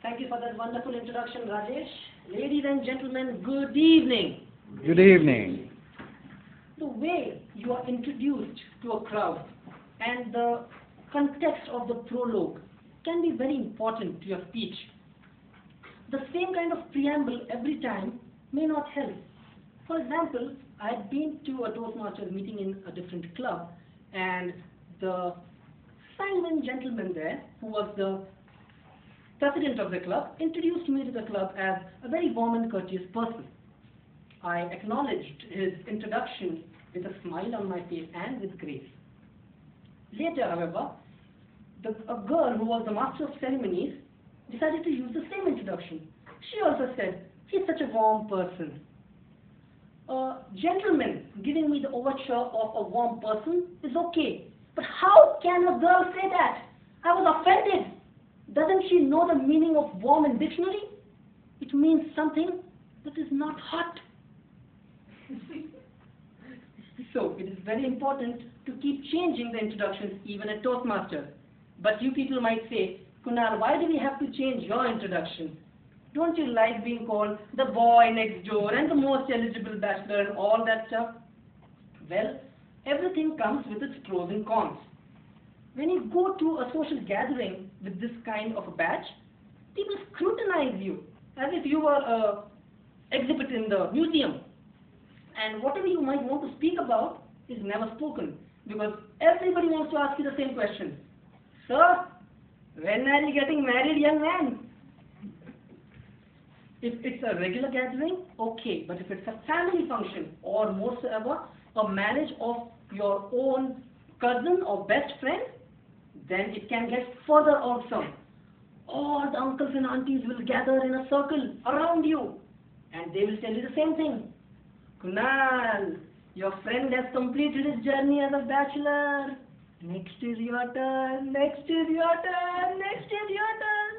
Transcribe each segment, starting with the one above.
Thank you for that wonderful introduction, Rajesh. Ladies and gentlemen, good evening. Good evening. The way you are introduced to a crowd and the context of the prologue can be very important to your speech. The same kind of preamble every time may not help. For example, I had been to a Toastmasters meeting in a different club, and the silent gentleman there, who was the president of the club, introduced me to the club as a very warm and courteous person. I acknowledged his introduction with a smile on my face and with grace. Later, however, a girl who was the master of ceremonies decided to use the same introduction. She also said, "He's such a warm person." A gentleman giving me the overture of a warm person is okay, but how can a girl say that? I was offended. Doesn't she know the meaning of warm in dictionary? It means something that is not hot. So it is very important to keep changing the introductions even at Toastmasters. But you people might say, "Kunal, why do we have to change your introduction? Don't you like being called the boy next door and the most eligible bachelor and all that stuff?" Well, everything comes with its pros and cons. When you go to a social gathering with this kind of a badge, people scrutinize you as if you were an exhibit in the museum. And whatever you might want to speak about is never spoken, because everybody wants to ask you the same question. "Sir, when are you getting married, young man?" If it's a regular gathering, okay, but if it's a family function, or more so ever, a marriage of your own cousin or best friend, then it can get further awesome. All the uncles and aunties will gather in a circle around you, and they will tell you the same thing. "Kunal, your friend has completed his journey as a bachelor. Next is your turn, next is your turn, next is your turn."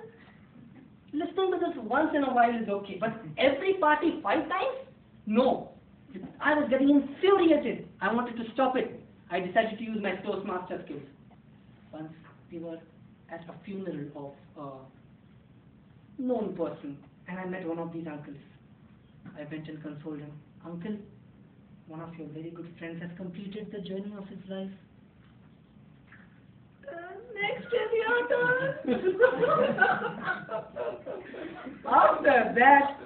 Listening to this once in a while is okay, but every party 5 times? No. I was getting infuriated. I wanted to stop it. I decided to use my Toastmaster skills. Once we were at a funeral of a known person, and I met one of these uncles. I went and consoled him. "Uncle, one of your very good friends has completed the journey of his life. Next is your turn." After that,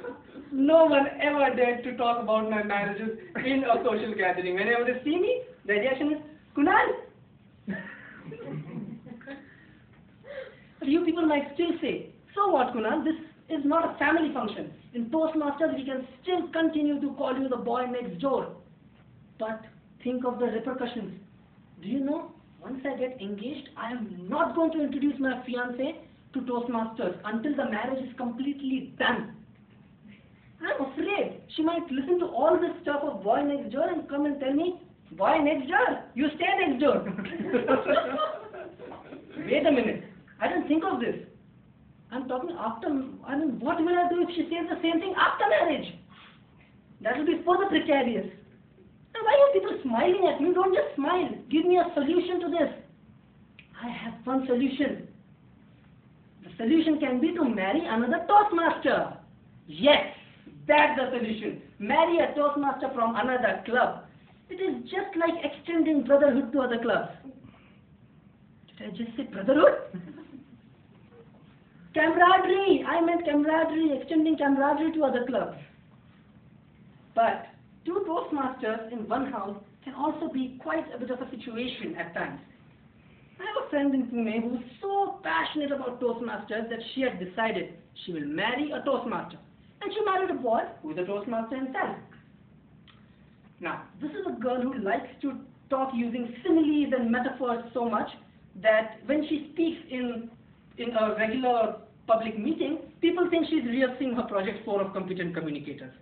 no one ever dared to talk about my marriages in a social gathering. Whenever they see me, the reaction is, "Kunal." But you people might still say, "So what, Kunal? This is not a family function. In Toastmasters, we can still continue to call you the boy next door." But think of the repercussions. Do you know, once I get engaged, I am not going to introduce my fiancée to Toastmasters until the marriage is completely done. I'm afraid she might listen to all this stuff of boy next door and come and tell me, "Boy next door, you stay next door." Wait a minute. I didn't think of this. I'm talking after. What will I do if she says the same thing after marriage? That will be further precarious. Now, why are people smiling at me? Don't just smile. Give me a solution to this. I have one solution. The solution can be to marry another Toastmaster. Yes, that's the solution. Marry a Toastmaster from another club. It is just like extending brotherhood to other clubs. Did I just say brotherhood? Camaraderie. I meant camaraderie, extending camaraderie to other clubs. But 2 Toastmasters in one house can also be quite a bit of a situation at times. I have a friend in Pune who is so passionate about Toastmasters that she had decided she will marry a Toastmaster. And she married a boy who is a Toastmaster himself. Now, this is a girl who likes to talk using similes and metaphors so much that when she speaks in a regular public meeting, people think she's rehearsing her Project 4 of competent communicators.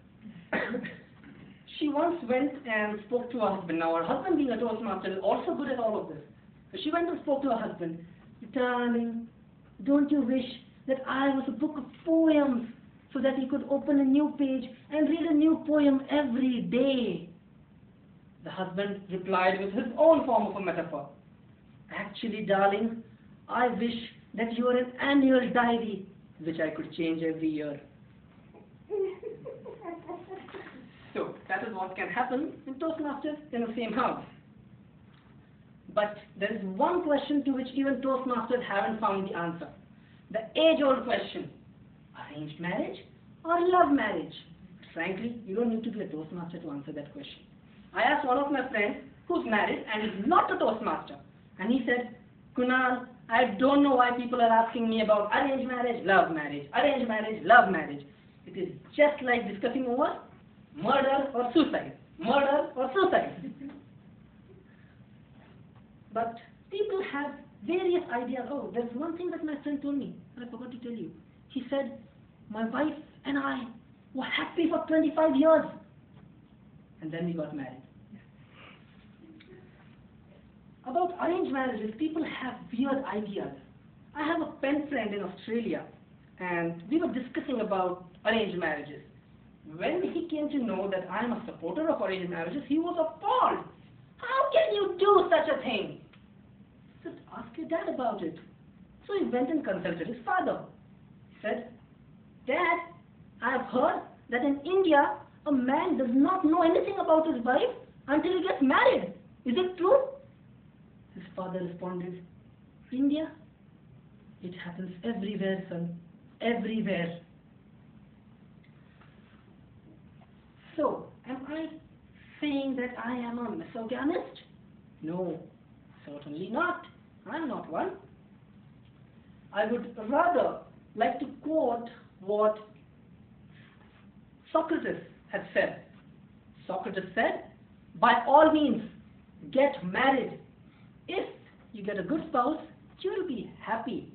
She once went and spoke to her husband. Now, her husband, being a Toastmaster, is also good at all of this. So she went and spoke to her husband. "Darling, don't you wish that I was a book of poems so that he could open a new page and read a new poem every day?" The husband replied with his own form of a metaphor. "Actually, darling, I wish that you were an annual diary which I could change every year. So that is what can happen in Toastmasters in the same house. But there is one question to which even Toastmasters haven't found the answer. The age-old question: arranged marriage or love marriage? Frankly, you don't need to be a Toastmaster to answer that question. I asked one of my friends who's married and is not a Toastmaster, and he said, Kunal, I don't know why people are asking me about arranged marriage, love marriage, arranged marriage, love marriage. It is just like discussing over murder or suicide. Murder or suicide. But people have various ideas. Oh, there's one thing that my friend told me, and I forgot to tell you. He said, my wife and I were happy for 25 years. And then we got married. About arranged marriages, people have weird ideas. I have a pen friend in Australia, and we were discussing about arranged marriages. When he came to know that I am a supporter of arranged marriages, he was appalled. How can you do such a thing? I said, ask your dad about it. So he went and consulted his father. He said, Dad, I have heard that in India, a man does not know anything about his wife until he gets married. Is it true? His father responded, India? It happens everywhere, son. Everywhere. So, am I saying that I am a misogynist? No, certainly not. I am not one. I would rather like to quote what Socrates had said. Socrates said, by all means, get married. If you get a good spouse, you will be happy.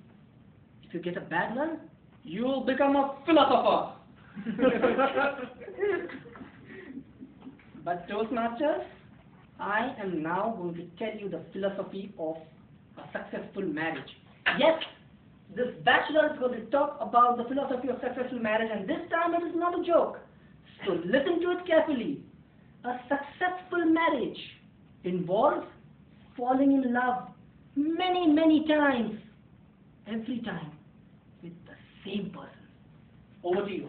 If you get a bad one, you will become a philosopher. But Toastmasters, I am now going to tell you the philosophy of a successful marriage. Yes, this bachelor is going to talk about the philosophy of successful marriage, and this time it is not a joke. So listen to it carefully. A successful marriage involves falling in love many, many times, every time, with the same person. Over to you.